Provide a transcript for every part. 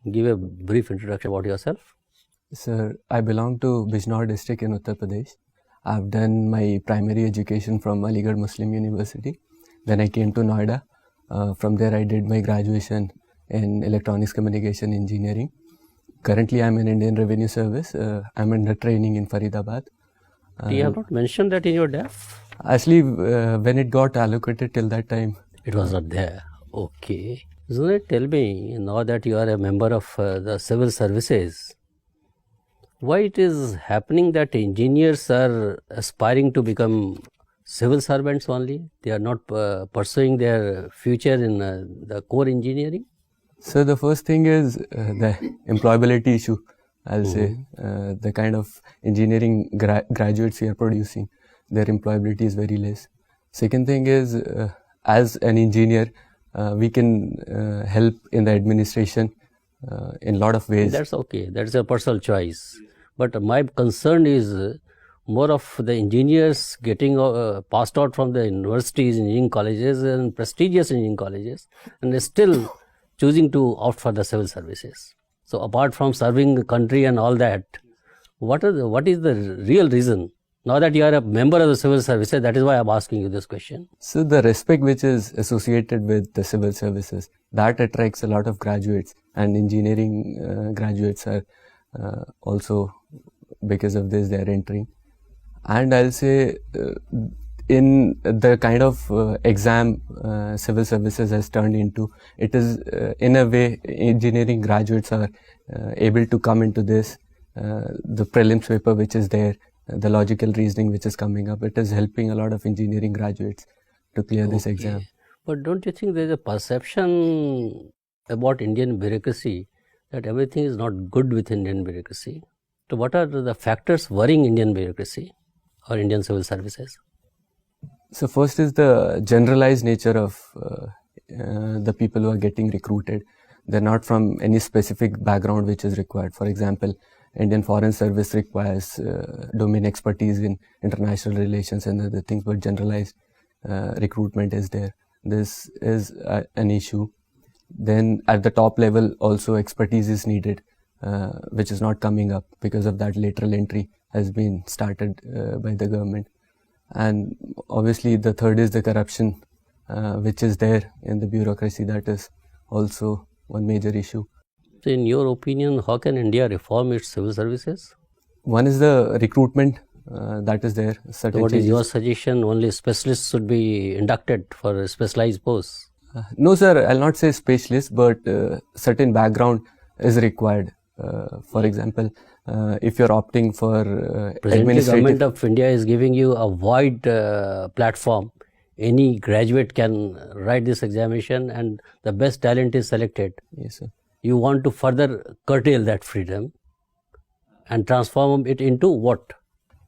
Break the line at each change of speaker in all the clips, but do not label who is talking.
Give a brief introduction about yourself.
Sir, I belong to Bijnor district in Uttar Pradesh. I've done my primary education from Aligarh Muslim University. Then I came to Noida. From there I did my graduation in Electronics Communication Engineering. Currently I'm in Indian Revenue Service. I'm under training in Faridabad.
You have not mentioned that in your DAF?
Actually, when it got allocated till that time,
It was not there. Okay. So tell me, now that you are a member of the civil services, why it is happening that engineers are aspiring to become civil servants only? They are not pursuing their future in the core engineering?
so the first thing is the employability issue. I'll say the kind of engineering graduates we are producing, their employability is very less. Second thing is, as an engineer, we can help in the administration in a lot of ways.
That's okay. That's a personal choice. But my concern is more of the engineers getting passed out from the universities, engineering colleges and prestigious engineering colleges, and still choosing to opt for the civil services. So apart from serving the country and all that, what is the real reason? Now that you are a member of the civil services, that is why I'm asking you this question.
So the respect which is associated with the civil services, that attracts a lot of graduates, and engineering graduates are also, because of this, they are entering. And I'll say in the kind of exam civil services has turned into, it is in a way engineering graduates are able to come into this, the prelims paper which is there, the logical reasoning which is coming up, it is helping a lot of engineering graduates to clear this exam.
But don't you think there is a perception about Indian bureaucracy that everything is not good with Indian bureaucracy? So what are the factors worrying Indian bureaucracy or Indian civil services?
So first is the generalized nature of the people who are getting recruited. They're not from any specific background which is required. For example, Indian Foreign Service requires domain expertise in international relations and other things, but generalized recruitment is there. This is an issue. Then at the top level also expertise is needed, which is not coming up because of that lateral entry has been started by the government. And obviously the third is the corruption which is there in the bureaucracy. That is also one major issue.
So in your opinion, how can India reform its civil services?
One is the recruitment that is there.
So what is your suggestion? Only specialists should be inducted for specialized posts?
No sir, I'll not say specialist, but certain background is required. For example, if you're opting for
Presently, Government of India is giving you a wide platform. Any graduate can write this examination and the best talent is selected.
Yes sir.
You want to further curtail that freedom and transform it into what?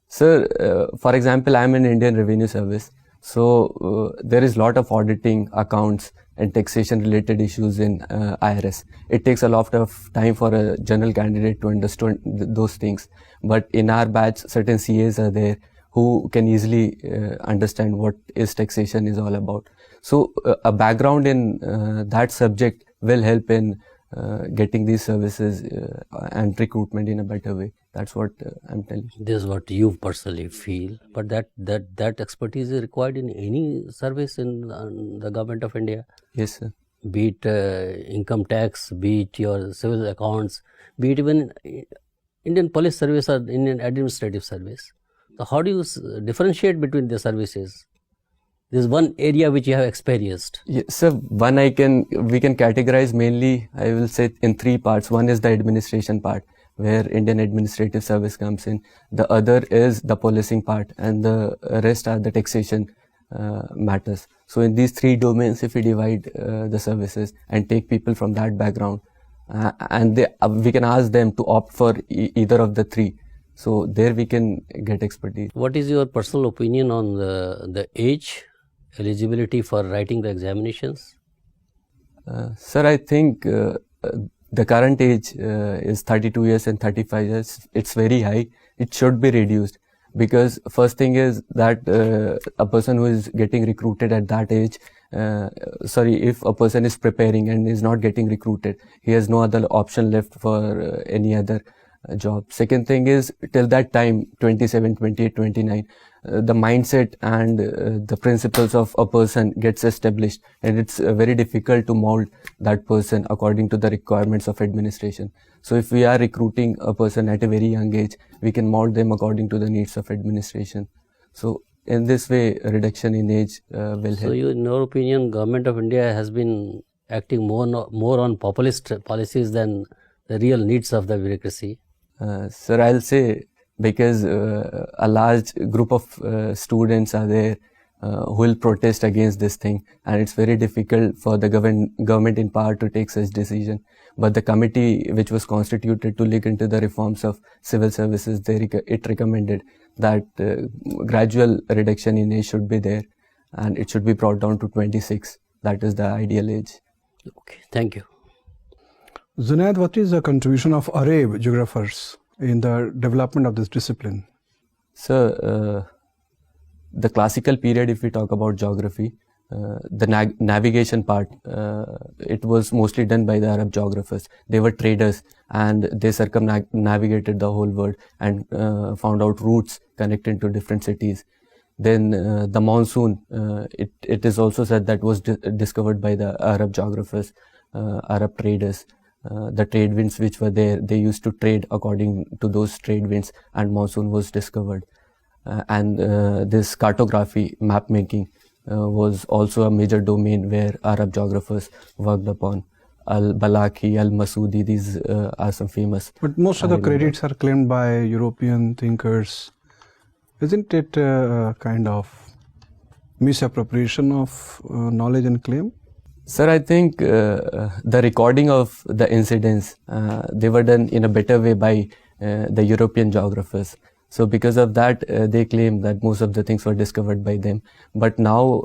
Sir, for example, I'm in Indian Revenue Service. So there is a lot of auditing, accounts and taxation related issues in IRS. It takes a lot of time for a general candidate to understand those things. But in our batch, certain CAs are there who can easily understand what is taxation is all about. So a background in that subject will help in getting these services and recruitment in a better way. That's what I'm telling you.
This is what you personally feel, but that expertise is required in any service in the Government of India.
Yes sir.
Be it income tax, be it your civil accounts, be it even Indian police service or Indian administrative service. So how do you differentiate between the services? This is one area which you have experienced.
Yes, sir. One we can categorize mainly, I will say, in three parts. One is the administration part, where Indian Administrative Service comes in. The other is the policing part, and the rest are the taxation matters. So in these three domains, if we divide the services and take people from that background, and we can ask them to opt for either of the three. So there we can get expertise.
What is your personal opinion on the age eligibility for writing the examinations?
Sir, I think the current age is 32 years and 35 years. It's very high. It should be reduced, because first thing is that a person who is getting recruited at that age if a person is preparing and is not getting recruited, he has no other option left for any other job. Second thing is, till that time, 27, 28, 29, the mindset and the principles of a person gets established, and it's very difficult to mold that person according to the requirements of administration. So if we are recruiting a person at a very young age, we can mold them according to the needs of administration. So in this way, a reduction in age will
So
help.
in your opinion, Government of India has been acting more on populist policies than the real needs of the bureaucracy?
Sir, I'll say, because a large group of students are there who will protest against this thing, and it's very difficult for the government in power to take such decision. But the committee which was constituted to look into the reforms of civil services, it recommended that gradual reduction in age should be there, and it should be brought down to 26. That is the ideal age.
Okay, thank you.
Zunaid, what is the contribution of Arab geographers in the development of this discipline?
So, the classical period, if we talk about geography, the navigation part, it was mostly done by the Arab geographers. They were traders, and they circumnavigated the whole world and found out routes connecting to different cities. Then the monsoon, it is also said that was discovered by the Arab geographers, Arab traders. The trade winds which were there, they used to trade according to those trade winds, and monsoon was discovered. And this cartography, map making, was also a major domain where Arab geographers worked upon. Al-Balakhi, Al-Masudi, these are some famous.
But most of the credits are claimed by European thinkers. Isn't it a kind of misappropriation of knowledge and claim?
Sir, I think the recording of the incidents, they were done in a better way by the European geographers. So because of that, they claim that most of the things were discovered by them. But now,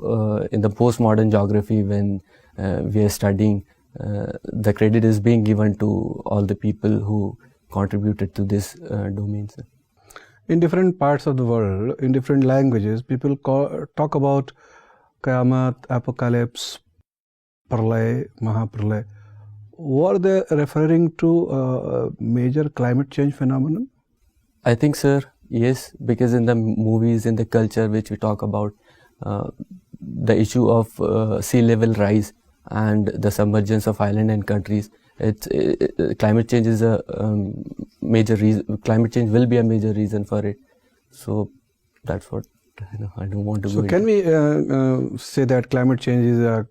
in the postmodern geography, when we are studying, the credit is being given to all the people who contributed to this domain, sir.
In different parts of the world, in different languages, people talk about Qiyamah, Apocalypse, Pralay, Mahapralay. Were they referring to a major climate change phenomenon?
I think, sir, yes, because in the movies, in the culture which we talk about, the issue of sea level rise and the submergence of island and countries, climate change is a major reason. Climate change will be a major reason for it. So that's what I don't want to go into.
So can we say that climate change is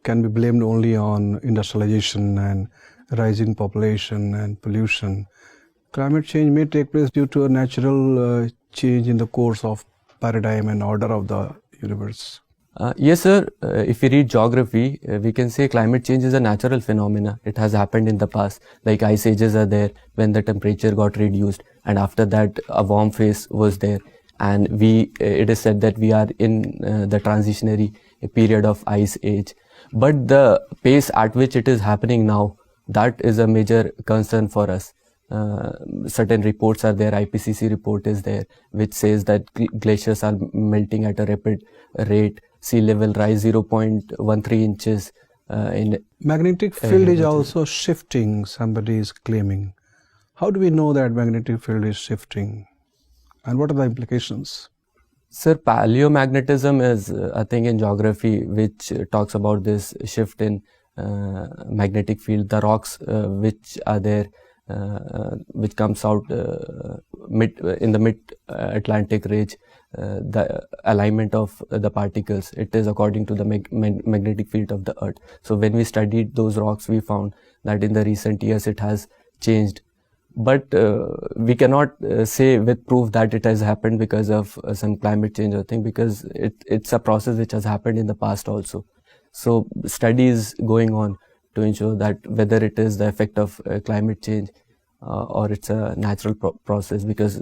can be blamed only on industrialization and rising population and pollution? Climate change may take place due to a natural change in the course of paradigm and order of the universe.
Yes, sir. If we read geography, we can say climate change is a natural phenomena. It has happened in the past. Like ice ages are there when the temperature got reduced, and after that a warm phase was there. And it is said that we are in the transitionary period of ice age. But the pace at which it is happening now, that is a major concern for us. Certain reports are there, IPCC report is there, which says that glaciers are melting at a rapid rate, sea level rise 0.13 inches.
Magnetic field is also shifting, somebody is claiming. How do we know that magnetic field is shifting? And what are the implications?
Sir, paleomagnetism is a thing in geography which talks about this shift in magnetic field. The rocks which are there, which comes out in the mid-Atlantic ridge, the alignment of the particles, it is according to the magnetic field of the Earth. So when we studied those rocks, we found that in the recent years it has changed. But we cannot say with proof that it has happened because of some climate change or thing, because it's a process which has happened in the past also. So study is going on to ensure that whether it is the effect of climate change or it's a natural process, because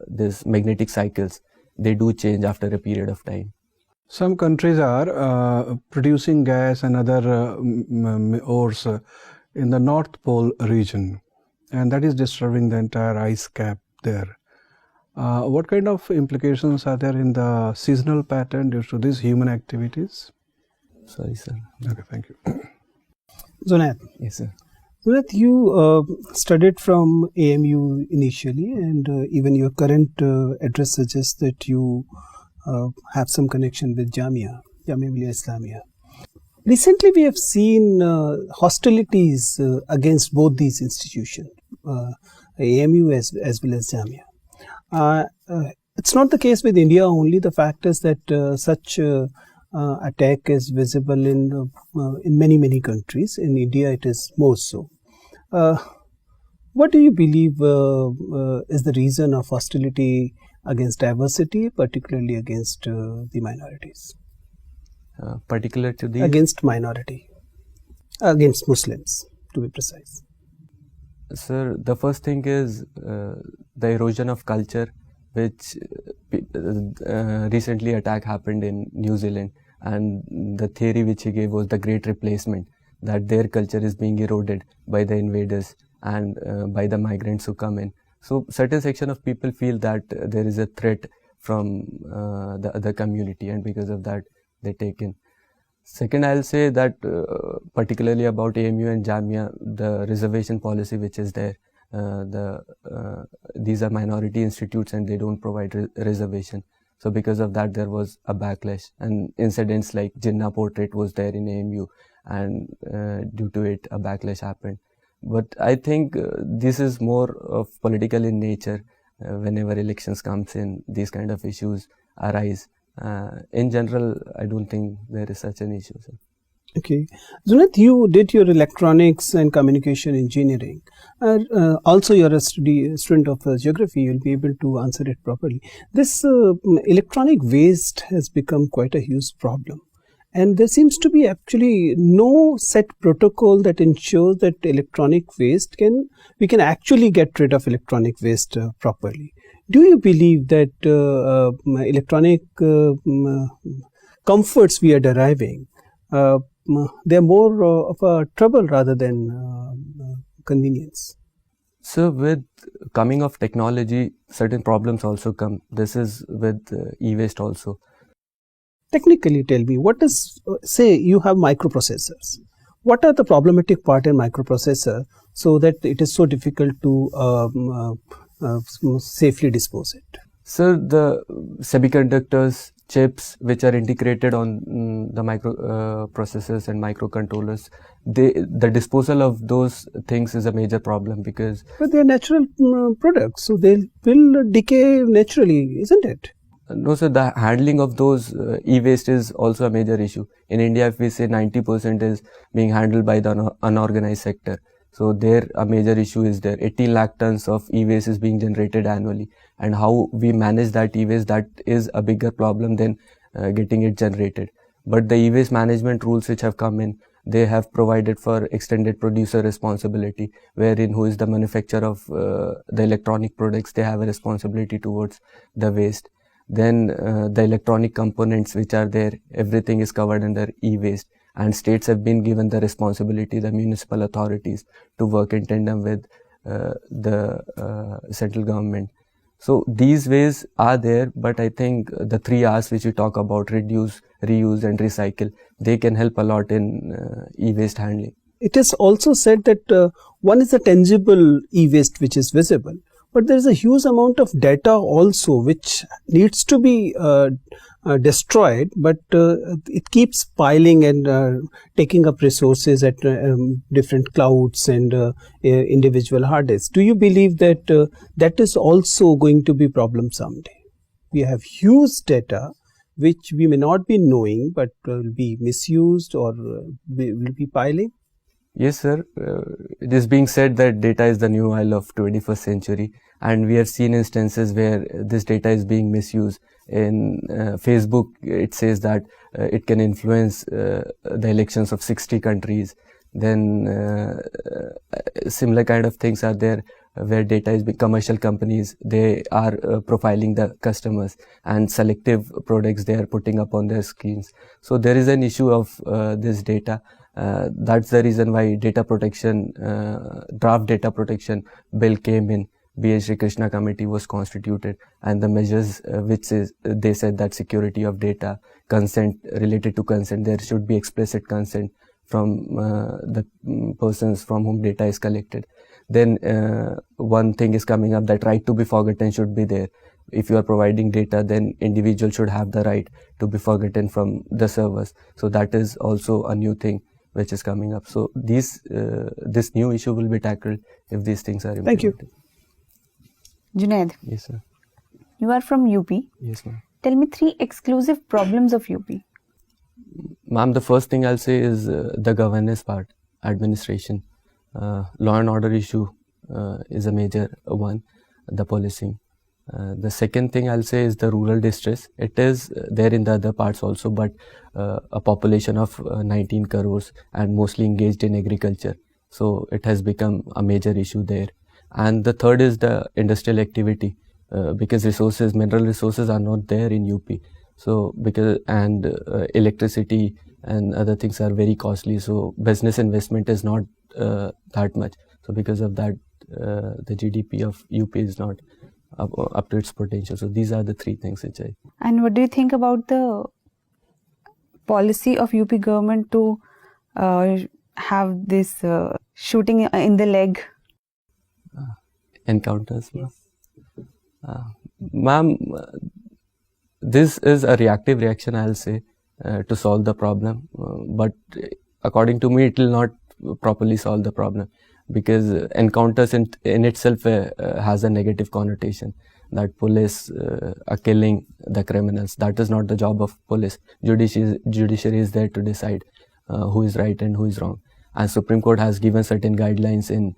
these magnetic cycles, they do change after a period of time.
Some countries are producing gas and other ores in the North Pole region, and that is disturbing the entire ice cap there. What kind of implications are there in the seasonal pattern due to these human activities?
Sorry, sir.
Okay, thank you.
Zunaid,
Yes, sir.
Zunaid, you studied from AMU initially, and even your current address suggests that you have some connection with Jamia Millia Islamia. Recently, we have seen hostilities against both these institutions, AMU as well as Jamia. It's not the case with India only. The fact is that such attack is visible in many countries. In India, it is more so. What do you believe is the reason of hostility against diversity, particularly against the minorities?
Particular to the
Against Muslims, to be precise.
Sir, the first thing is the erosion of culture, which recently attack happened in New Zealand, and the theory which he gave was the great replacement, that their culture is being eroded by the invaders and by the migrants who come in. So certain section of people feel that there is a threat from the other community, and because of that they take in. Second, I'll say that particularly about AMU and Jamia, the reservation policy which is there, these are minority institutes and they don't provide reservation. So because of that, there was a backlash, and incidents like Jinnah portrait was there in AMU, and due to it, a backlash happened. But I think this is more of political in nature. Whenever elections comes in, these kind of issues arise. In general, I don't think there is such an issue, sir.
Okay. Zunaid, you did your electronics and communication engineering. Also, you're a student of geography. You'll be able to answer it properly. This electronic waste has become quite a huge problem. And there seems to be actually no set protocol that ensures that electronic waste we can actually get rid of electronic waste properly. Do you believe that electronic comforts we are deriving, they're more of a trouble rather than convenience?
So with coming of technology, certain problems also come. This is with e-waste also.
Technically, tell me, what is, say you have microprocessors. What are the problematic part in microprocessor so that it is so difficult to safely dispose it?
So the semiconductors, chips which are integrated on the microprocessors and microcontrollers, the disposal of those things is a major problem because...
But they are natural products, so they will decay naturally, isn't it?
No, sir, the handling of those e-waste is also a major issue. In India, if we say 90% is being handled by the unorganized sector. So there a major issue is there. 18 lakh tons of e-waste is being generated annually. And how we manage that e-waste, that is a bigger problem than getting it generated. But the e-waste management rules which have come in, they have provided for extended producer responsibility, wherein who is the manufacturer of the electronic products, they have a responsibility towards the waste. Then the electronic components which are there, everything is covered under e-waste, and states have been given the responsibility, the municipal authorities, to work in tandem with the central government. So these ways are there, but I think the 3 R's which we talk about, reduce, reuse and recycle, they can help a lot in e-waste handling.
It is also said that one is a tangible e-waste which is visible. But there is a huge amount of data also which needs to be destroyed, but it keeps piling and taking up resources at different clouds and individual hard disks. Do you believe that that is also going to be a problem someday? We have huge data which we may not be knowing, but will be misused or will be piling.
Yes, sir. It is being said that data is the new oil of 21st century, and we have seen instances where this data is being misused. In Facebook, it says that it can influence the elections of 60 countries. Then similar kind of things are there where data is commercial companies, they are profiling the customers, and selective products they are putting up on their screens. So there is an issue of this data. That's the reason why data protection, draft data protection bill came in, BH Krishna committee was constituted, and the measures which is, they said that security of data, consent, related to consent, there should be explicit consent from the persons from whom data is collected. Then one thing is coming up that right to be forgotten should be there. If you are providing data, then individual should have the right to be forgotten from the servers. So that is also a new thing which is coming up. So this new issue will be tackled if these things are
Thank you.
implemented.
Junaid,
Yes, sir.
you are from UP.
Yes, ma'am.
Tell me 3 exclusive problems of UP.
Ma'am, the first thing I'll say is the governance part, administration. Law and order issue is a major one, the policing. The second thing I'll say is the rural distress. It is there in the other parts also, but a population of 19 crores and mostly engaged in agriculture. So it has become a major issue there. And the third is the industrial activity, because mineral resources are not there in UP. So electricity and other things are very costly. So business investment is not that much. So because of that, the GDP of UP is not up to its potential. So these are the 3 things which I...
And what do you think about the policy of UP government to have this shooting in the leg?
Encounters? Ma'am, this is a reactive reaction, I'll say, to solve the problem. But according to me, it will not properly solve the problem, because encounters in itself has a negative connotation, that police are killing the criminals. That is not the job of police. Judiciary is there to decide who is right and who is wrong. And Supreme Court has given certain guidelines in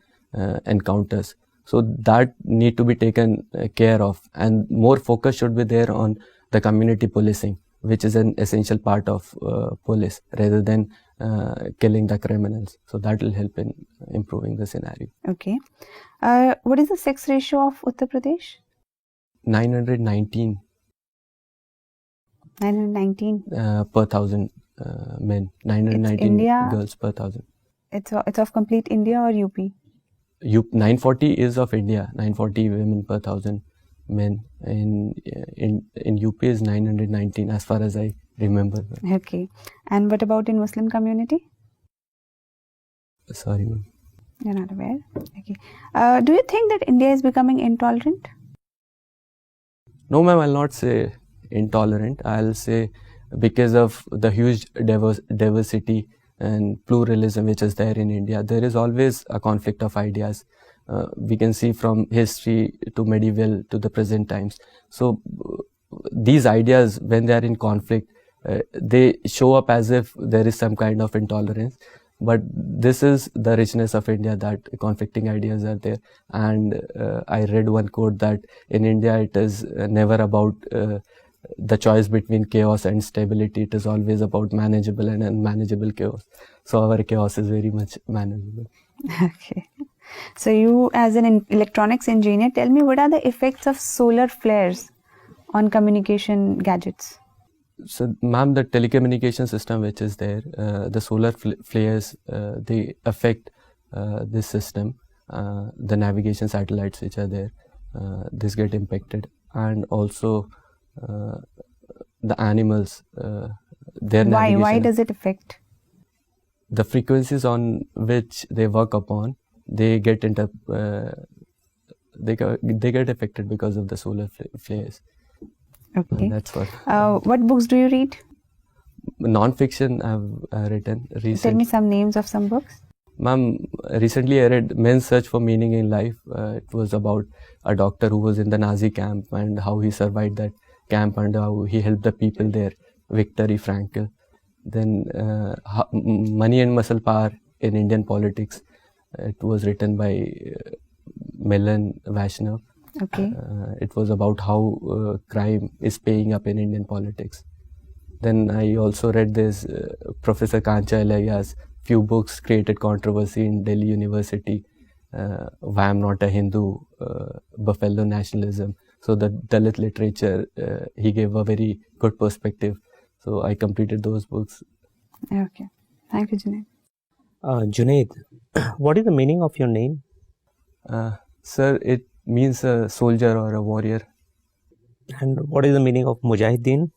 encounters. So that need to be taken care of, and more focus should be there on the community policing, which is an essential part of police, rather than killing the criminals. So that will help in improving the scenario.
Okay. What is the sex ratio of Uttar Pradesh?
919
919.
per 1,000 men, 919
India.
girls per 1,000.
It's of complete India or UP?
940 is of India, 940 women per 1,000 men. In UP is 919 as far as I remember.
Okay. And what about in Muslim community?
Sorry, ma'am.
You're not aware? Okay. Do you think that India is becoming intolerant?
No, ma'am, I'll not say intolerant. I'll say because of the huge diversity and pluralism which is there in India, there is always a conflict of ideas. We can see from history to medieval to the present times. So these ideas, when they are in conflict, they show up as if there is some kind of intolerance. But this is the richness of India, that conflicting ideas are there. And I read one quote that in India it is never about the choice between chaos and stability. It is always about manageable and unmanageable chaos. So our chaos is very much manageable.
Okay. So you, as an electronics engineer, tell me, what are the effects of solar flares on communication gadgets?
So, ma'am, the telecommunication system which is there, the solar flares, they affect this system. The navigation satellites which are there, this get impacted, and also the animals. Their navigation.
Why does it affect?
The frequencies on which they work upon, they get they get affected because of the solar flares.
Okay.
That's what.
What books do you read?
Non-fiction I've written recently.
Tell me some names of some books.
Ma'am, recently I read Men's Search for Meaning in Life. It was about a doctor who was in the Nazi camp and how he survived that camp and how he helped the people there. Viktor Frankl. Then Money and Muscle Power in Indian Politics. It was written by Milan Vaishnav.
Okay.
It was about how crime is paying up in Indian politics. Then I also read this Professor Kancha Elaya's few books created controversy in Delhi University. Why I'm Not a Hindu, Buffalo Nationalism. So the Dalit literature, he gave a very good perspective. So I completed those books.
Okay. Thank you, Junaid.
Junaid, what is the meaning of your name?
Sir, it means a soldier or a warrior.
And what is the meaning of Mujahideen?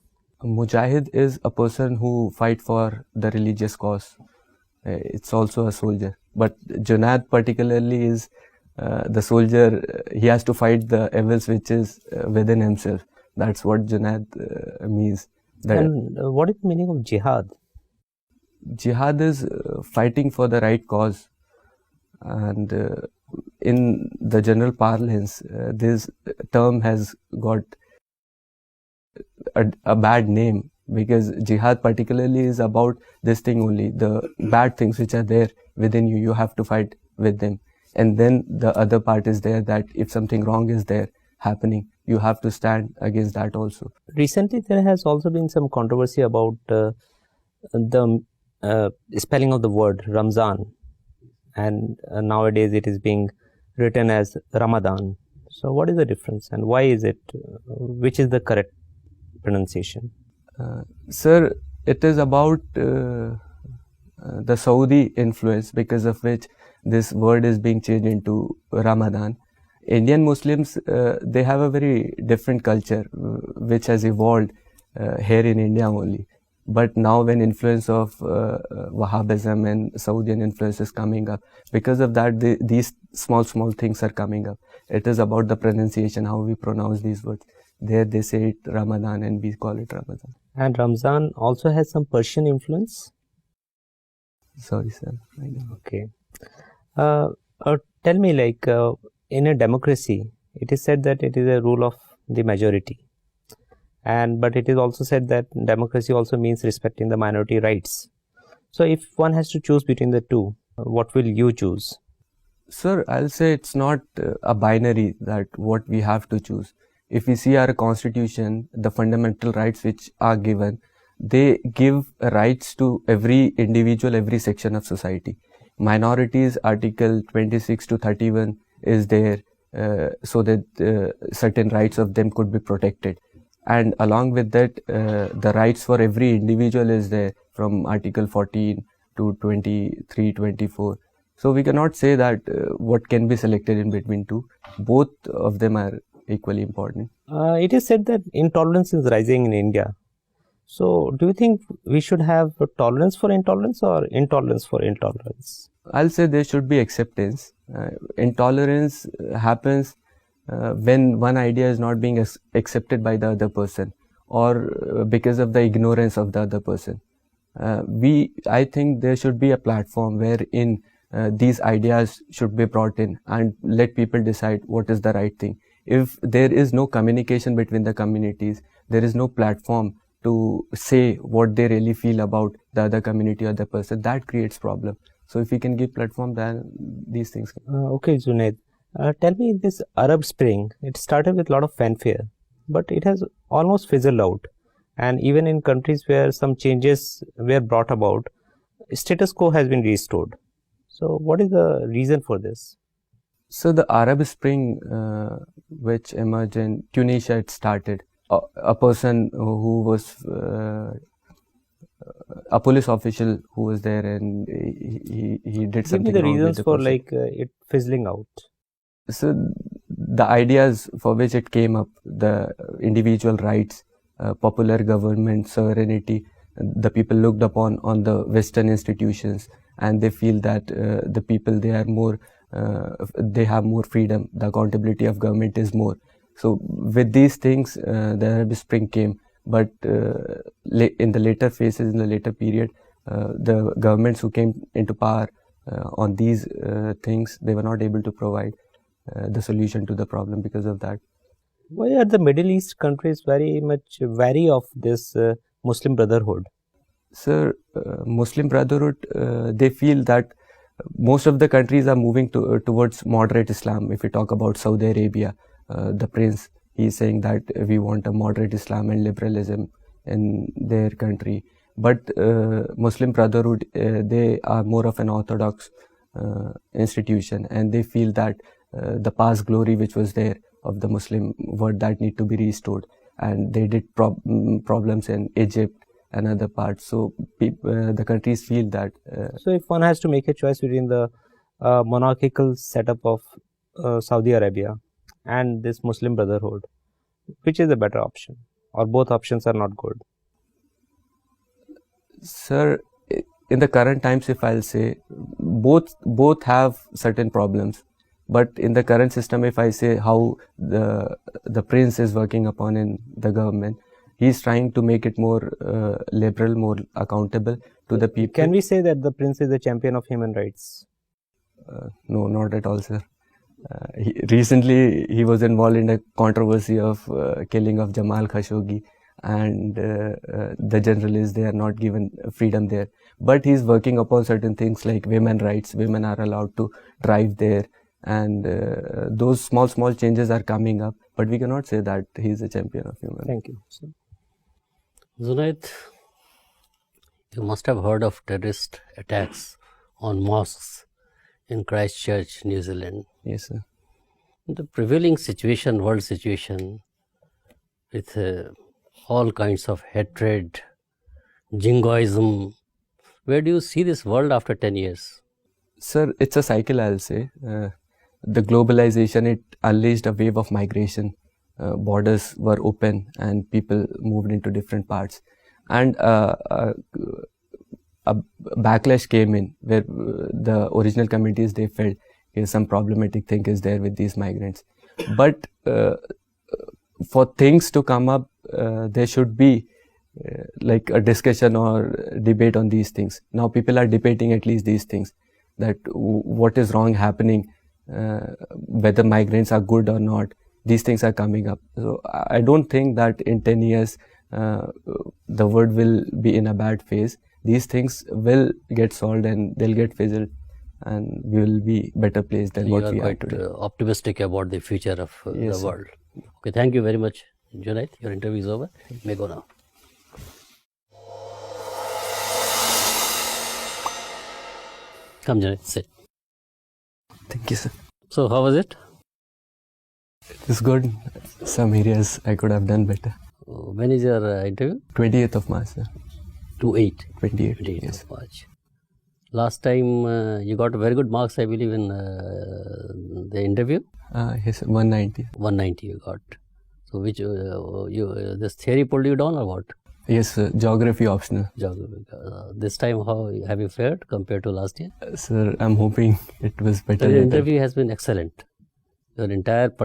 Mujahid is a person who fight for the religious cause. It's also a soldier. But Junaid particularly is the soldier. He has to fight the evils which is within himself. That's what Junaid means. That
And what is the meaning of Jihad?
Jihad is fighting for the right cause. And in the general parlance, this term has got a bad name, because jihad particularly is about this thing only. The bad things which are there within you, you have to fight with them. And then the other part is there, that if something wrong is there happening, you have to stand against that also.
Recently, there has also been some controversy about the spelling of the word Ramzan, and nowadays it is being written as Ramadan. So what is the difference, and why is it, which is the correct pronunciation?
Sir, it is about the Saudi influence, because of which this word is being changed into Ramadan. Indian Muslims, they have a very different culture which has evolved here in India only. But now when influence of Wahhabism and Saudian influence is coming up, because of that these small things are coming up. It is about the pronunciation, how we pronounce these words. There they say it Ramadan and we call it Ramadan.
And Ramzan also has some Persian influence?
Sorry sir. I know.
Okay. Tell me, like, in a democracy, it is said that it is a rule of the majority. But it is also said that democracy also means respecting the minority rights. So if one has to choose between the two, what will you choose?
Sir, I'll say it's not a binary that what we have to choose. If we see our constitution, the fundamental rights which are given, they give rights to every individual, every section of society. Minorities, Article 26 to 31 is there so that certain rights of them could be protected. And along with that, the rights for every individual is there from Article 14 to 23, 24. So we cannot say that what can be selected in between two. Both of them are equally important.
It is said that intolerance is rising in India. So do you think we should have tolerance for intolerance or intolerance for intolerance?
I'll say there should be acceptance. Intolerance happens when one idea is not being accepted by the other person, or because of the ignorance of the other person. I think there should be a platform wherein these ideas should be brought in and let people decide what is the right thing. If there is no communication between the communities, there is no platform to say what they really feel about the other community or the person, that creates problem. So if we can give platform, then these things can.
Okay, Junaid. Tell me, this Arab Spring, it started with a lot of fanfare, but it has almost fizzled out. And even in countries where some changes were brought about, status quo has been restored. So what is the reason for this?
So the Arab Spring, which emerged in Tunisia, it started. A person who was a police official who was there, and he did something.
Give me the
wrong
reasons
with
for
person.
it fizzling out.
So the ideas for which it came up, the individual rights, popular government, sovereignty, the people looked upon on the Western institutions, and they feel that the people, they are more, they have more freedom, the accountability of government is more. So with these things, the Arab Spring came, but in the later phases, in the later period, the governments who came into power on these things, they were not able to provide the solution to the problem because of that.
Why are the Middle East countries very much wary of this Muslim Brotherhood?
Sir, Muslim Brotherhood, they feel that most of the countries are moving towards moderate Islam. If we talk about Saudi Arabia, the prince, he is saying that we want a moderate Islam and liberalism in their country. But Muslim Brotherhood, they are more of an orthodox institution, and they feel that the past glory which was there of the Muslim world, that need to be restored. And they did problems in Egypt and other parts. So the countries feel that.
So if one has to make a choice between the monarchical setup of Saudi Arabia and this Muslim Brotherhood, which is the better option, or both options are not good?
Sir, in the current times, if I'll say, both have certain problems. But in the current system, if I say how the prince is working upon in the government, he's trying to make it more liberal, more accountable to the people.
Can we say that the prince is a champion of human rights?
No, not at all, sir. Recently, he was involved in a controversy of killing of Jamal Khashoggi, and the journalists, they are not given freedom there. But he's working upon certain things like women rights. Women are allowed to drive there, and those small changes are coming up. But we cannot say that he's a champion of human rights.
Thank you. Sir.
Junaid, you must have heard of terrorist attacks on mosques in Christchurch, New Zealand.
Yes, sir.
The prevailing situation, world situation, with all kinds of hatred, jingoism, where do you see this world after 10 years?
Sir, it's a cycle, I'll say. The globalization, it unleashed a wave of migration. Borders were open and people moved into different parts. And a backlash came in where the original communities, they felt some problematic thing is there with these migrants. But for things to come up, there should be like a discussion or debate on these things. Now people are debating at least these things, that what is wrong happening, whether migrants are good or not. These things are coming up. So I don't think that in 10 years the world will be in a bad phase. These things will get solved and they'll get fizzled, and we will be better placed than what we are today.
You are quite optimistic about the future of
Yes,
the
sir.
world. Okay, thank you very much, Junaid. Your interview is over. You may go now. Come, Junaid, sit.
Thank you, sir.
So, how was it?
It's good. Some areas I could have done better.
When is your interview?
28th of March, sir.
28.
28,
28th
yes.
of March. Last time you got very good marks, I believe, in the interview.
Yes, sir, 190.
190 you got. So, which this theory pulled you down or what?
Yes, sir. Geography optional.
Geography. This time, how have you fared compared to last year?
Sir, I'm hoping it was better.
Your
than that.
interview has been excellent. Your entire